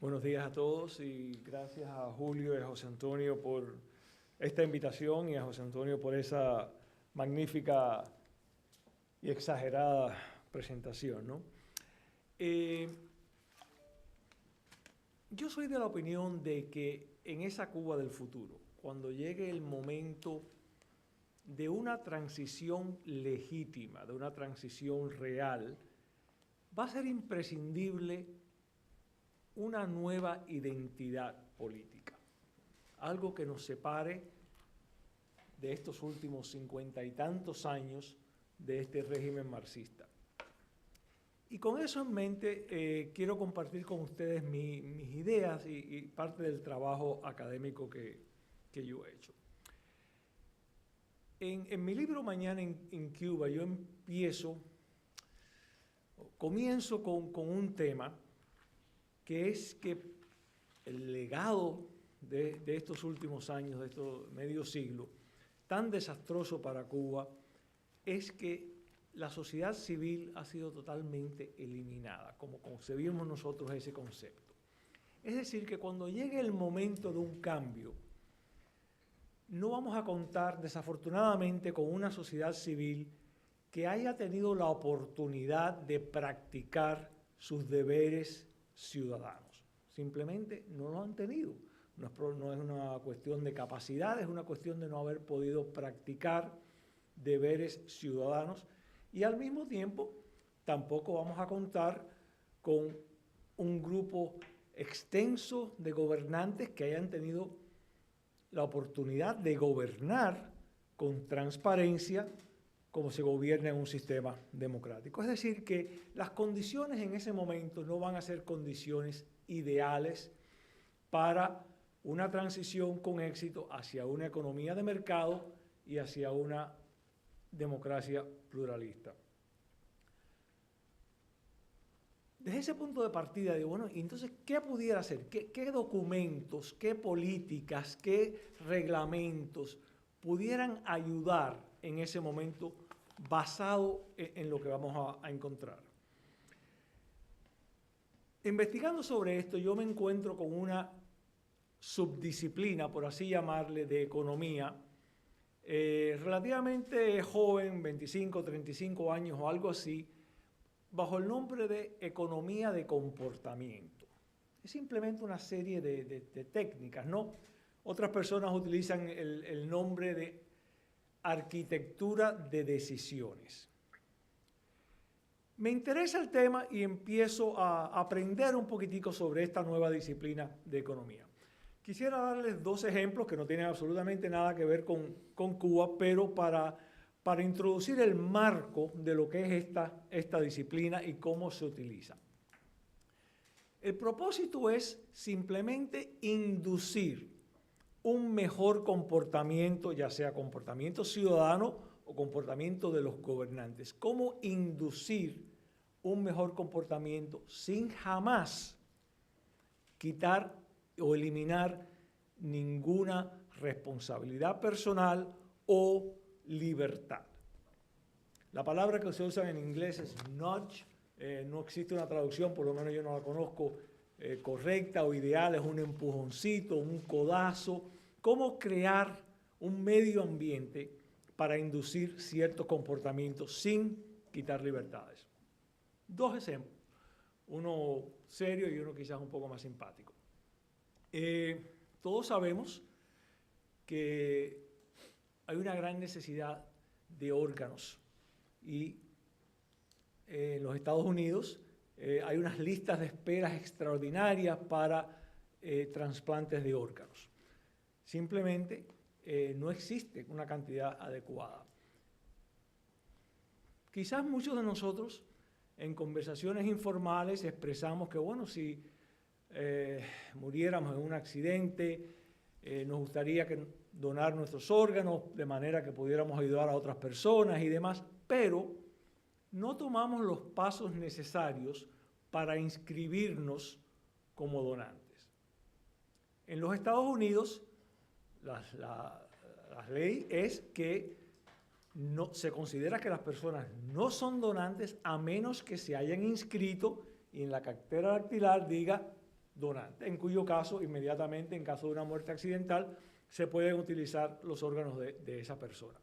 Buenos días a todos y gracias a Julio y a José Antonio por esta invitación y a José Antonio por esa magnífica y exagerada presentación, ¿no? Yo soy de la opinión de que en esa Cuba del futuro, cuando llegue el momento de una transición legítima, de una transición real, va a ser imprescindible una nueva identidad política, algo que nos separe de estos últimos 50 y tantos años de este régimen marxista. Y con eso en mente quiero compartir con ustedes mis ideas y parte del trabajo académico que yo he hecho. En mi libro Mañana en Cuba yo comienzo con un tema que es que el legado de estos últimos años, de estos medio siglo, tan desastroso para Cuba, es que la sociedad civil ha sido totalmente eliminada, como concebimos nosotros ese concepto. Es decir, que cuando llegue el momento de un cambio, no vamos a contar, desafortunadamente, con una sociedad civil que haya tenido la oportunidad de practicar sus deberes ciudadanos. Simplemente no lo han tenido. No es una cuestión de capacidad, es una cuestión de no haber podido practicar deberes ciudadanos. Y al mismo tiempo, tampoco vamos a contar con un grupo extenso de gobernantes que hayan tenido la oportunidad de gobernar con transparencia como se gobierna en un sistema democrático. Es decir, que las condiciones en ese momento no van a ser condiciones ideales para una transición con éxito hacia una economía de mercado y hacia una democracia pluralista. Desde ese punto de partida digo, bueno, entonces, ¿qué pudiera hacer? ¿Qué documentos, qué políticas, qué reglamentos pudieran ayudar en ese momento basado en lo que vamos a encontrar? Investigando sobre esto, yo me encuentro con una subdisciplina, por así llamarle, de economía, relativamente joven, 25, 35 años o algo así, bajo el nombre de economía de comportamiento. Es simplemente una serie de técnicas, ¿no? Otras personas utilizan el nombre de arquitectura de decisiones. Me interesa el tema y empiezo a aprender un poquitico sobre esta nueva disciplina de economía. Quisiera darles dos ejemplos que no tienen absolutamente nada que ver con Cuba, pero para introducir el marco de lo que es esta disciplina y cómo se utiliza. El propósito es simplemente inducir un mejor comportamiento, ya sea comportamiento ciudadano o comportamiento de los gobernantes. Cómo inducir un mejor comportamiento sin jamás quitar o eliminar ninguna responsabilidad personal o libertad. La palabra que se usa en inglés es nudge. No existe una traducción, por lo menos yo no la conozco, correcta o ideal. Es un empujoncito, un codazo. ¿Cómo crear un medio ambiente para inducir ciertos comportamientos sin quitar libertades? Dos ejemplos, uno serio y uno quizás un poco más simpático. Todos sabemos que hay una gran necesidad de órganos y en los Estados Unidos hay unas listas de esperas extraordinarias para trasplantes de órganos. Simplemente no existe una cantidad adecuada. Quizás muchos de nosotros en conversaciones informales expresamos que, bueno, si muriéramos en un accidente, nos gustaría donar nuestros órganos de manera que pudiéramos ayudar a otras personas y demás, pero no tomamos los pasos necesarios para inscribirnos como donantes. En los Estados Unidos, la ley es que se considera que las personas no son donantes a menos que se hayan inscrito y en la cartera dactilar diga donante, en cuyo caso, inmediatamente, en caso de una muerte accidental, se pueden utilizar los órganos de esa persona.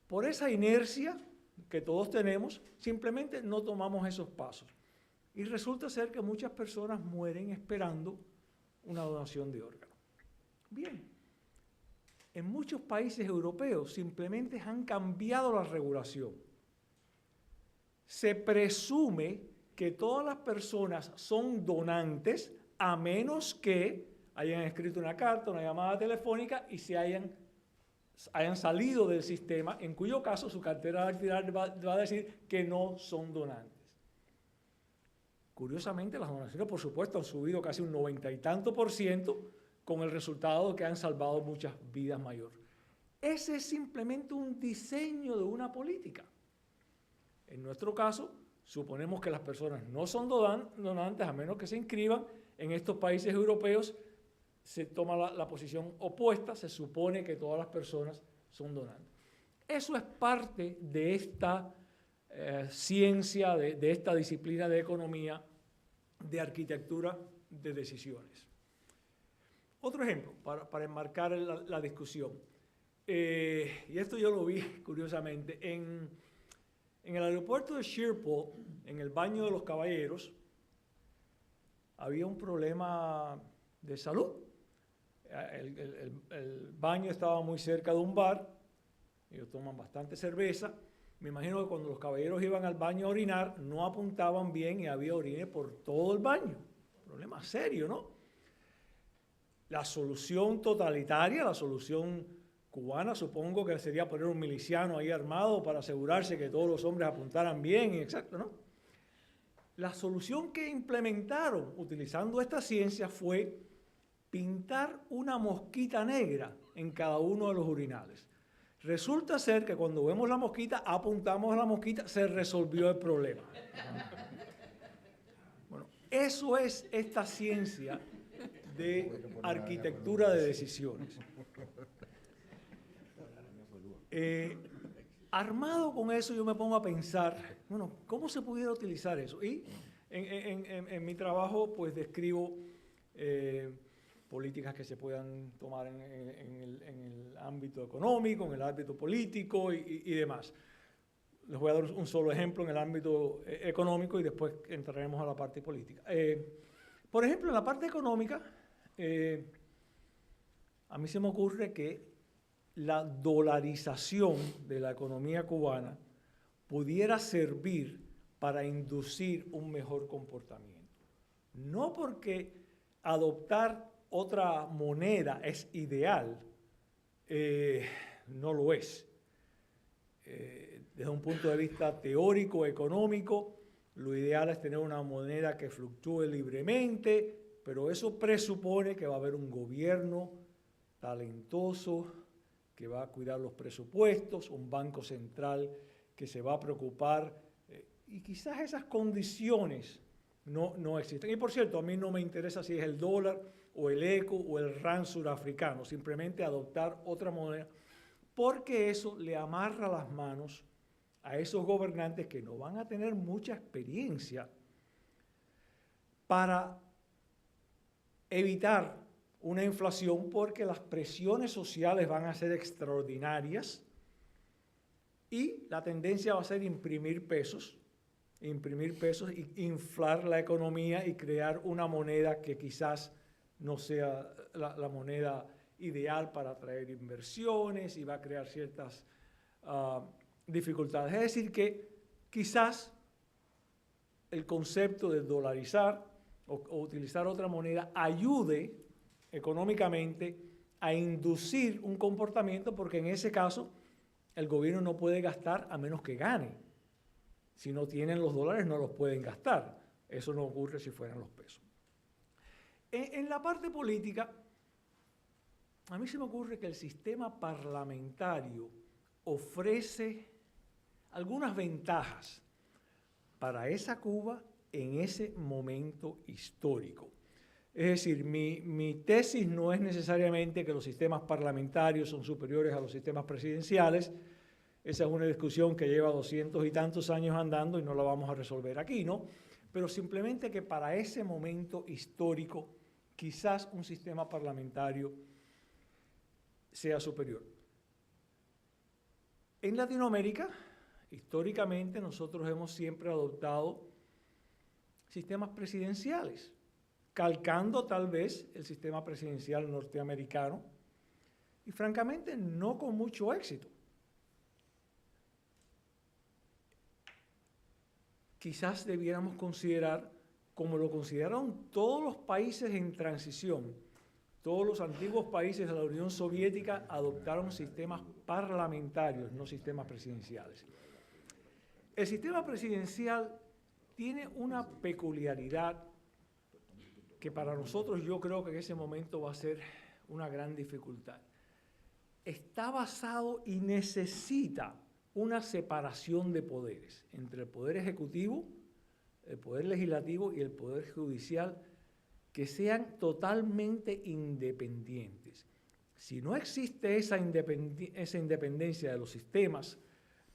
Por esa inercia que todos tenemos, simplemente no tomamos esos pasos. Y resulta ser que muchas personas mueren esperando una donación de órganos. Bien, en muchos países europeos simplemente han cambiado la regulación. Se presume que todas las personas son donantes a menos que hayan escrito una carta, una llamada telefónica y se hayan salido del sistema, en cuyo caso su cartera dactilar va a decir que no son donantes. Curiosamente, las donaciones, por supuesto, han subido casi un 90 y tanto %, con el resultado de que han salvado muchas vidas mayores. Ese es simplemente un diseño de una política. En nuestro caso, suponemos que las personas no son donantes a menos que se inscriban. En estos países europeos se toma la posición opuesta, se supone que todas las personas son donantes. Eso es parte de esta ciencia, de esta disciplina de economía, de arquitectura de decisiones. Otro ejemplo, para enmarcar la discusión, y esto yo lo vi curiosamente, en el aeropuerto de Schiphol, en el baño de los caballeros, había un problema de salud. El baño estaba muy cerca de un bar, ellos toman bastante cerveza. Me imagino que cuando los caballeros iban al baño a orinar, no apuntaban bien y había orines por todo el baño. Problema serio, ¿no? La solución totalitaria, la solución cubana, supongo que sería poner un miliciano ahí armado para asegurarse que todos los hombres apuntaran bien, exacto, ¿no? La solución que implementaron utilizando esta ciencia fue pintar una mosquita negra en cada uno de los urinales. Resulta ser que cuando vemos la mosquita, apuntamos a la mosquita, se resolvió el problema. Bueno, eso es esta ciencia de arquitectura de decisiones. Armado con eso, yo me pongo a pensar, bueno, ¿cómo se pudiera utilizar eso? Y en mi trabajo, pues describo políticas que se puedan tomar en el ámbito económico, en el ámbito político y demás. Les voy a dar un solo ejemplo en el ámbito económico y después entraremos a la parte política. Por ejemplo, en la parte económica, a mí se me ocurre que la dolarización de la economía cubana pudiera servir para inducir un mejor comportamiento. No porque adoptar otra moneda es ideal, no lo es. Desde un punto de vista teórico, económico, lo ideal es tener una moneda que fluctúe libremente, pero eso presupone que va a haber un gobierno talentoso que va a cuidar los presupuestos, un banco central que se va a preocupar, y quizás esas condiciones no existen. Y por cierto, a mí no me interesa si es el dólar o el eco o el rand surafricano, simplemente adoptar otra moneda, porque eso le amarra las manos a esos gobernantes que no van a tener mucha experiencia para evitar una inflación, porque las presiones sociales van a ser extraordinarias y la tendencia va a ser imprimir pesos e inflar la economía y crear una moneda que quizás no sea la moneda ideal para atraer inversiones y va a crear ciertas dificultades. Es decir, que quizás el concepto de dolarizar o utilizar otra moneda ayude económicamente a inducir un comportamiento, porque en ese caso el gobierno no puede gastar a menos que gane. Si no tienen los dólares no los pueden gastar. Eso no ocurre si fueran los pesos. En la parte política, a mí se me ocurre que el sistema parlamentario ofrece algunas ventajas para esa Cuba en ese momento histórico. Es decir, mi tesis no es necesariamente que los sistemas parlamentarios son superiores a los sistemas presidenciales. Esa es una discusión que lleva 200 y tantos años andando y no la vamos a resolver aquí, ¿no? pero simplemente que para ese momento histórico quizás un sistema parlamentario sea superior. En Latinoamérica, históricamente, nosotros hemos siempre adoptado sistemas presidenciales, calcando tal vez el sistema presidencial norteamericano, y francamente no con mucho éxito. Quizás debiéramos considerar, como lo consideraron todos los países en transición, todos los antiguos países de la Unión Soviética adoptaron sistemas parlamentarios, no sistemas presidenciales. El sistema presidencial tiene una peculiaridad que para nosotros yo creo que en ese momento va a ser una gran dificultad. Está basado y necesita una separación de poderes entre el poder ejecutivo, el poder legislativo y el poder judicial, que sean totalmente independientes. Si no existe esa independencia de los sistemas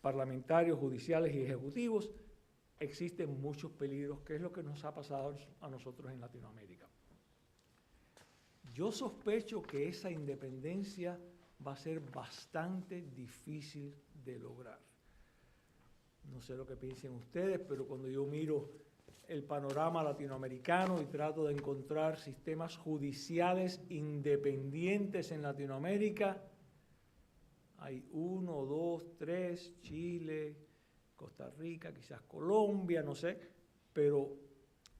parlamentarios, judiciales y ejecutivos, existen muchos peligros, que es lo que nos ha pasado a nosotros en Latinoamérica. Yo sospecho que esa independencia va a ser bastante difícil de lograr. No sé lo que piensen ustedes, pero cuando yo miro el panorama latinoamericano y trato de encontrar sistemas judiciales independientes en Latinoamérica, hay 1, 2, 3, Chile, Costa Rica, quizás Colombia, no sé, pero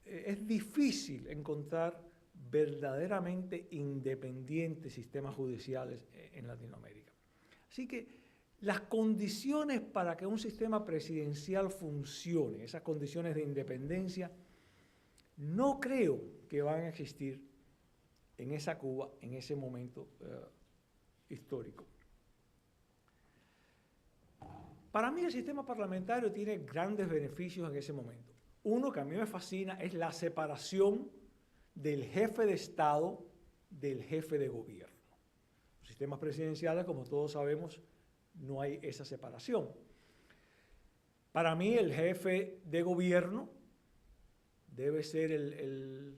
es difícil encontrar verdaderamente independientes sistemas judiciales en Latinoamérica. Así que las condiciones para que un sistema presidencial funcione, esas condiciones de independencia, no creo que van a existir en esa Cuba en ese momento histórico. Para mí el sistema parlamentario tiene grandes beneficios en ese momento. Uno que a mí me fascina es la separación del jefe de Estado del jefe de gobierno. Los sistemas presidenciales, como todos sabemos, no hay esa separación. Para mí el jefe de gobierno debe ser el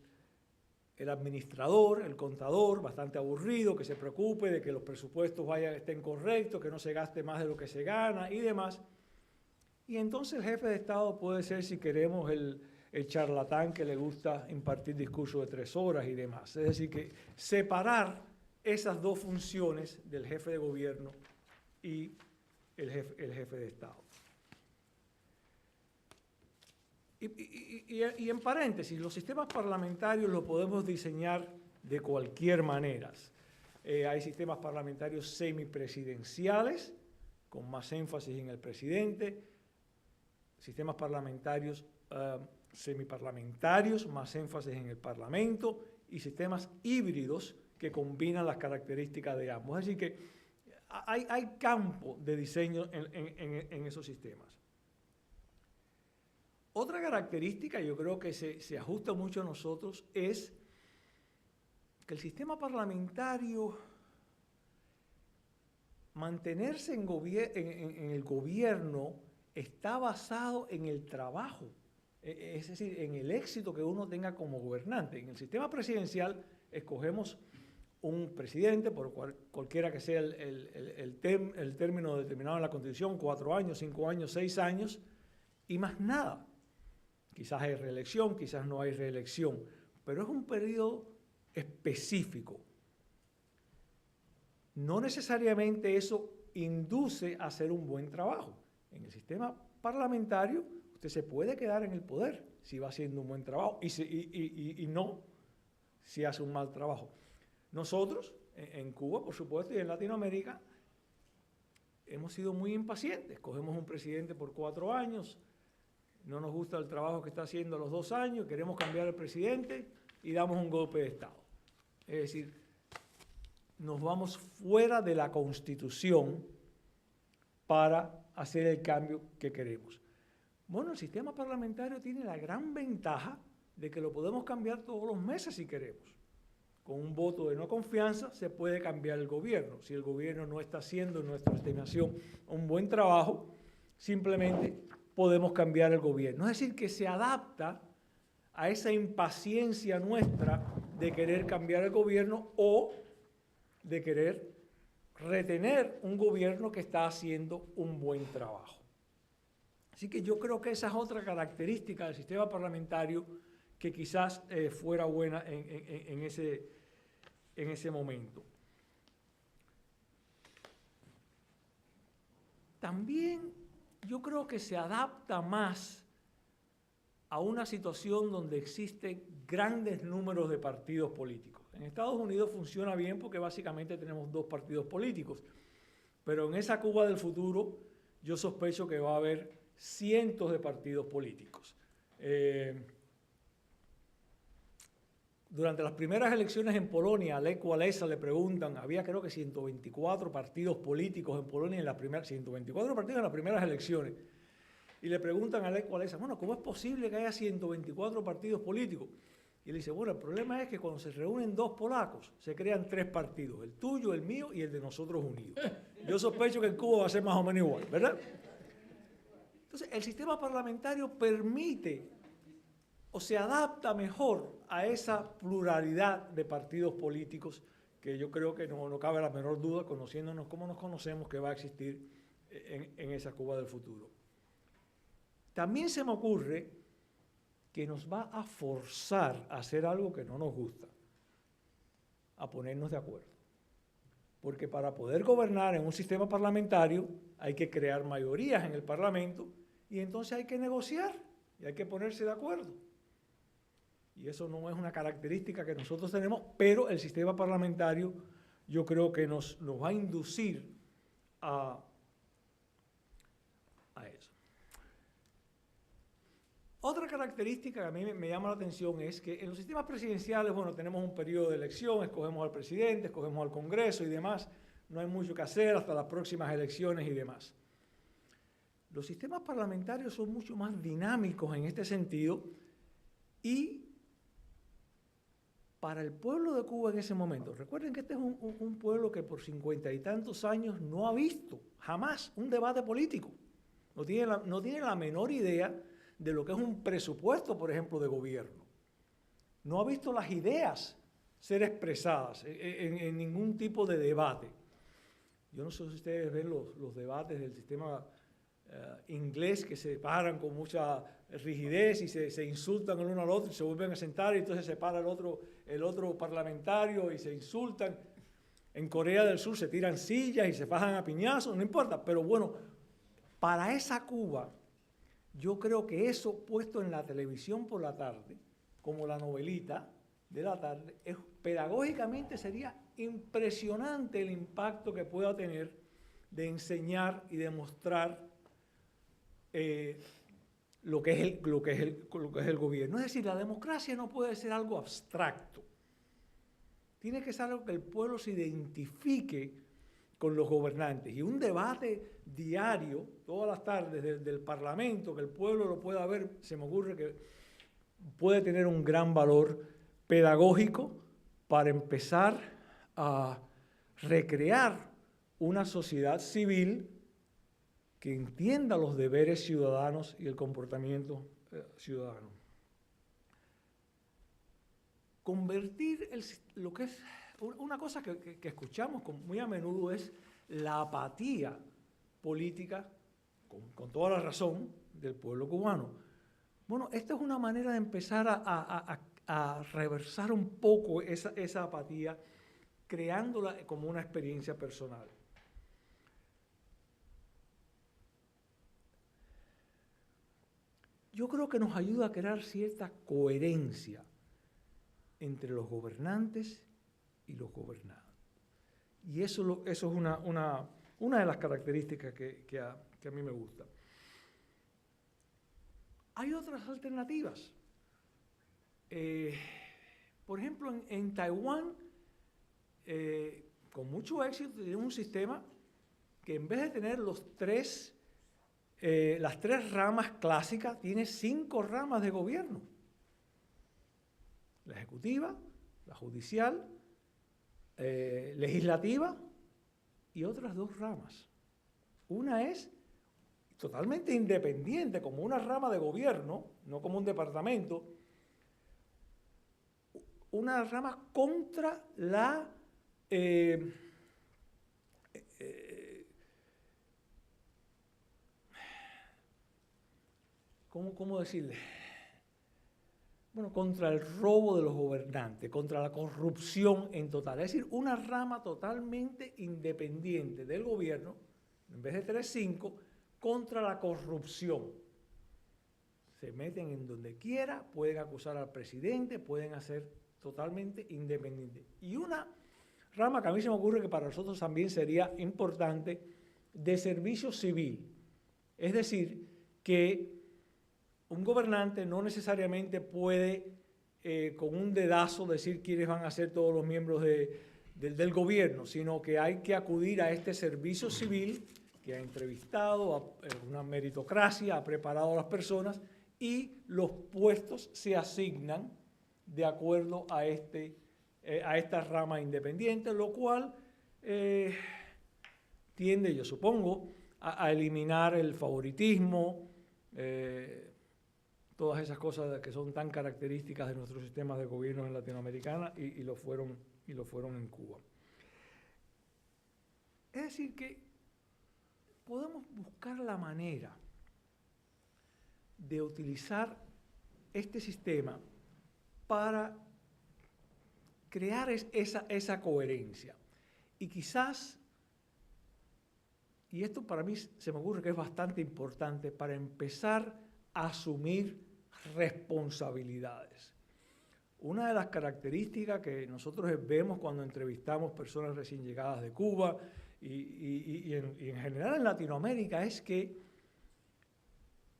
administrador, el contador, bastante aburrido, que se preocupe de que los presupuestos estén correctos, que no se gaste más de lo que se gana y demás. Y entonces el jefe de Estado puede ser, si queremos, el charlatán que le gusta impartir discursos de 3 horas y demás. Es decir, que separar esas dos funciones del jefe de gobierno y el jefe de Estado. Y en paréntesis, los sistemas parlamentarios los podemos diseñar de cualquier manera. Hay sistemas parlamentarios semipresidenciales, con más énfasis en el presidente, sistemas parlamentarios semiparlamentarios, más énfasis en el parlamento, y sistemas híbridos que combinan las características de ambos. Es decir, que hay campo de diseño en esos sistemas. Otra característica, yo creo que se ajusta mucho a nosotros, es que el sistema parlamentario, mantenerse en el gobierno, está basado en el trabajo, es decir, en el éxito que uno tenga como gobernante. En el sistema presidencial escogemos un presidente, por cualquiera que sea el término determinado en la Constitución, 4 años, 5 años, 6 años, y más nada. Quizás hay reelección, quizás no hay reelección, pero es un periodo específico. No necesariamente eso induce a hacer un buen trabajo. En el sistema parlamentario, usted se puede quedar en el poder si va haciendo un buen trabajo y no si hace un mal trabajo. Nosotros, en Cuba, por supuesto, y en Latinoamérica, hemos sido muy impacientes. Cogemos un presidente por 4 años, no nos gusta el trabajo que está haciendo a los 2 años, queremos cambiar al presidente y damos un golpe de Estado. Es decir, nos vamos fuera de la Constitución para hacer el cambio que queremos. Bueno, el sistema parlamentario tiene la gran ventaja de que lo podemos cambiar todos los meses si queremos. Con un voto de no confianza se puede cambiar el gobierno. Si el gobierno no está haciendo, en nuestra estimación, un buen trabajo, simplemente podemos cambiar el gobierno. Es decir, que se adapta a esa impaciencia nuestra de querer cambiar el gobierno o de querer retener un gobierno que está haciendo un buen trabajo. Así que yo creo que esa es otra característica del sistema parlamentario que quizás fuera buena en ese momento. También yo creo que se adapta más a una situación donde existen grandes números de partidos políticos. En Estados Unidos funciona bien porque básicamente tenemos 2 partidos políticos, pero en esa Cuba del futuro yo sospecho que va a haber cientos de partidos políticos. Durante las primeras elecciones en Polonia, a Lech Wałęsa le preguntan, había creo que 124 partidos políticos en Polonia, 124 partidos en las primeras elecciones, y le preguntan a Lech Wałęsa, bueno, ¿cómo es posible que haya 124 partidos políticos? Y él dice, bueno, el problema es que cuando se reúnen 2 polacos, se crean 3 partidos, el tuyo, el mío y el de nosotros unidos. Yo sospecho que en Cuba va a ser más o menos igual, ¿verdad? Entonces, el sistema parlamentario permite o se adapta mejor a esa pluralidad de partidos políticos que yo creo que no cabe la menor duda, conociéndonos como nos conocemos, que va a existir en esa Cuba del futuro. También se me ocurre que nos va a forzar a hacer algo que no nos gusta, a ponernos de acuerdo. Porque para poder gobernar en un sistema parlamentario hay que crear mayorías en el Parlamento y entonces hay que negociar y hay que ponerse de acuerdo. Y eso no es una característica que nosotros tenemos, pero el sistema parlamentario yo creo que nos va a inducir a eso. Otra característica que a mí me llama la atención es que en los sistemas presidenciales, bueno, tenemos un periodo de elección, escogemos al presidente, escogemos al Congreso y demás, no hay mucho que hacer hasta las próximas elecciones y demás. Los sistemas parlamentarios son mucho más dinámicos en este sentido y para el pueblo de Cuba en ese momento, recuerden que este es un pueblo que por 50 y tantos años no ha visto jamás un debate político, no tiene la menor idea de lo que es un presupuesto, por ejemplo, de gobierno. No ha visto las ideas ser expresadas en ningún tipo de debate. Yo no sé si ustedes ven los debates del sistema inglés que se paran con mucha rigidez y se insultan el uno al otro y se vuelven a sentar y entonces se para el otro parlamentario y se insultan. En Corea del Sur se tiran sillas y se fajan a piñazos, no importa, pero bueno, para esa Cuba, yo creo que eso puesto en la televisión por la tarde, como la novelita de la tarde, pedagógicamente sería impresionante el impacto que pueda tener de enseñar y demostrar lo que es el gobierno. Es decir, la democracia no puede ser algo abstracto. Tiene que ser algo que el pueblo se identifique con los gobernantes. Y un debate diario, todas las tardes del Parlamento, que el pueblo lo pueda ver, se me ocurre que puede tener un gran valor pedagógico para empezar a recrear una sociedad civil que entienda los deberes ciudadanos y el comportamiento ciudadano. Convertir lo que es una cosa que escuchamos muy a menudo es la apatía política, con toda la razón, del pueblo cubano. Bueno, esta es una manera de empezar a reversar un poco esa apatía, creándola como una experiencia personal. Yo creo que nos ayuda a crear cierta coherencia entre los gobernantes y los gobernados. Y eso es una de las características que a mí me gusta. Hay otras alternativas. Por ejemplo, en Taiwán, con mucho éxito, tiene un sistema que en vez de tener las 3 ramas clásicas, tiene 5 ramas de gobierno. La ejecutiva, la judicial, legislativa y otras 2 ramas. Una es totalmente independiente, como una rama de gobierno, no como un departamento, una rama contra la ¿cómo decirle? Bueno, contra el robo de los gobernantes, contra la corrupción en total. Es decir, una rama totalmente independiente del gobierno, en vez de 3-5, contra la corrupción. Se meten en donde quiera, pueden acusar al presidente, pueden hacer totalmente independiente. Y una rama que a mí se me ocurre que para nosotros también sería importante, de servicio civil. Es decir, que un gobernante no necesariamente puede con un dedazo decir quiénes van a ser todos los miembros del gobierno, sino que hay que acudir a este servicio civil que ha entrevistado a una meritocracia, ha preparado a las personas y los puestos se asignan de acuerdo a esta rama independiente, lo cual tiende, yo supongo, a eliminar el favoritismo, todas esas cosas que son tan características de nuestros sistemas de gobierno en Latinoamérica y lo fueron en Cuba. Es decir, que podemos buscar la manera de utilizar este sistema para crear esa coherencia. Y quizás, y esto para mí se me ocurre que es bastante importante, para empezar a asumir responsabilidades. Una de las características que nosotros vemos cuando entrevistamos personas recién llegadas de Cuba y en general en Latinoamérica es que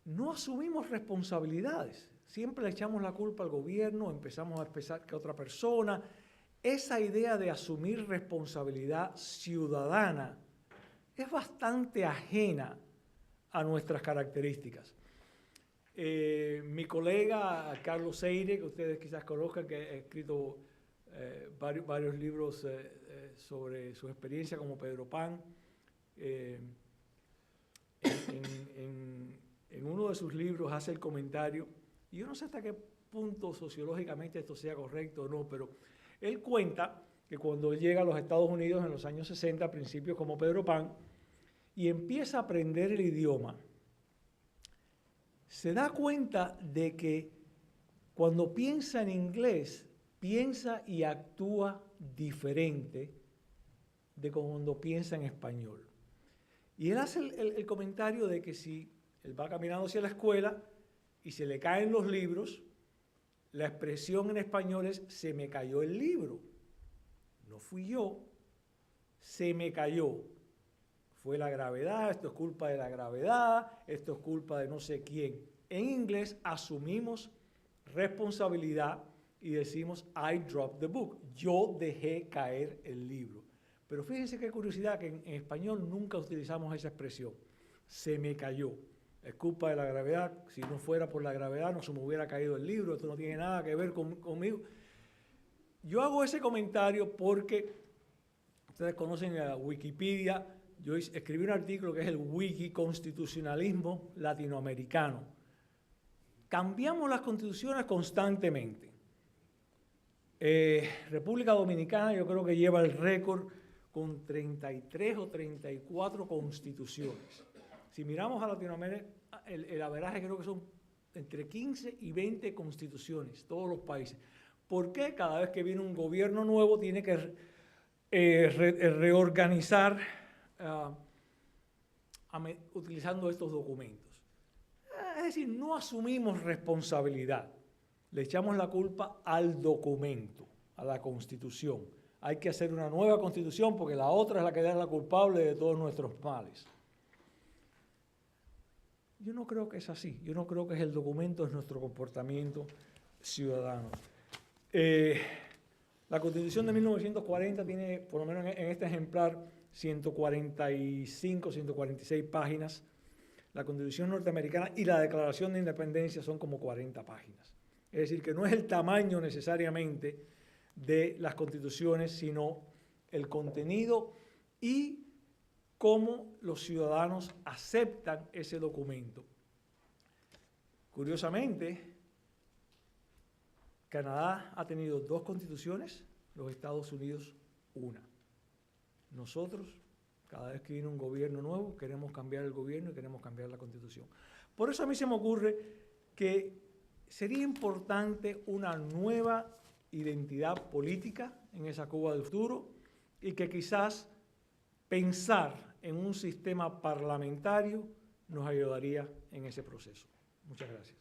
no asumimos responsabilidades. Siempre le echamos la culpa al gobierno, empezamos a pensar que otra persona. Esa idea de asumir responsabilidad ciudadana es bastante ajena a nuestras características. Mi colega Carlos Seire, que ustedes quizás conozcan, que ha escrito varios libros sobre su experiencia como Pedro Pan, en uno de sus libros hace el comentario, y yo no sé hasta qué punto sociológicamente esto sea correcto o no, pero él cuenta que cuando él llega a los Estados Unidos en los años 60, a principios como Pedro Pan, y empieza a aprender el idioma, se da cuenta de que cuando piensa en inglés, piensa y actúa diferente de cuando piensa en español. Y él hace el comentario de que si él va caminando hacia la escuela y se le caen los libros, la expresión en español es se me cayó el libro. No fui yo, se me cayó. Fue la gravedad, esto es culpa de la gravedad, esto es culpa de no sé quién. En inglés asumimos responsabilidad y decimos I dropped the book. Yo dejé caer el libro. Pero fíjense qué curiosidad que en español nunca utilizamos esa expresión. Se me cayó. Es culpa de la gravedad. Si no fuera por la gravedad no se me hubiera caído el libro. Esto no tiene nada que ver conmigo. Yo hago ese comentario porque ustedes conocen a Wikipedia. Yo escribí un artículo que es el Wikiconstitucionalismo latinoamericano. Cambiamos las constituciones constantemente. República Dominicana yo creo que lleva el récord con 33 o 34 constituciones. Si miramos a Latinoamérica, el averaje creo que son entre 15 y 20 constituciones, todos los países. ¿Por qué? Cada vez que viene un gobierno nuevo tiene que reorganizar utilizando estos documentos. Es decir, no asumimos responsabilidad. Le echamos la culpa al documento, a la Constitución. Hay que hacer una nueva Constitución porque la otra es la que es la culpable de todos nuestros males. Yo no creo que es así. Yo no creo que es el documento, es nuestro comportamiento ciudadano. La Constitución de 1940 tiene, por lo menos en este ejemplar, 145, 146 páginas. La Constitución norteamericana y la Declaración de Independencia son como 40 páginas. Es decir, que no es el tamaño necesariamente de las constituciones, sino el contenido y cómo los ciudadanos aceptan ese documento. Curiosamente, Canadá ha tenido 2 constituciones, los Estados Unidos una. Nosotros, cada vez que viene un gobierno nuevo, queremos cambiar el gobierno y queremos cambiar la constitución. Por eso a mí se me ocurre que sería importante una nueva identidad política en esa Cuba del futuro y que quizás pensar en un sistema parlamentario nos ayudaría en ese proceso. Muchas gracias.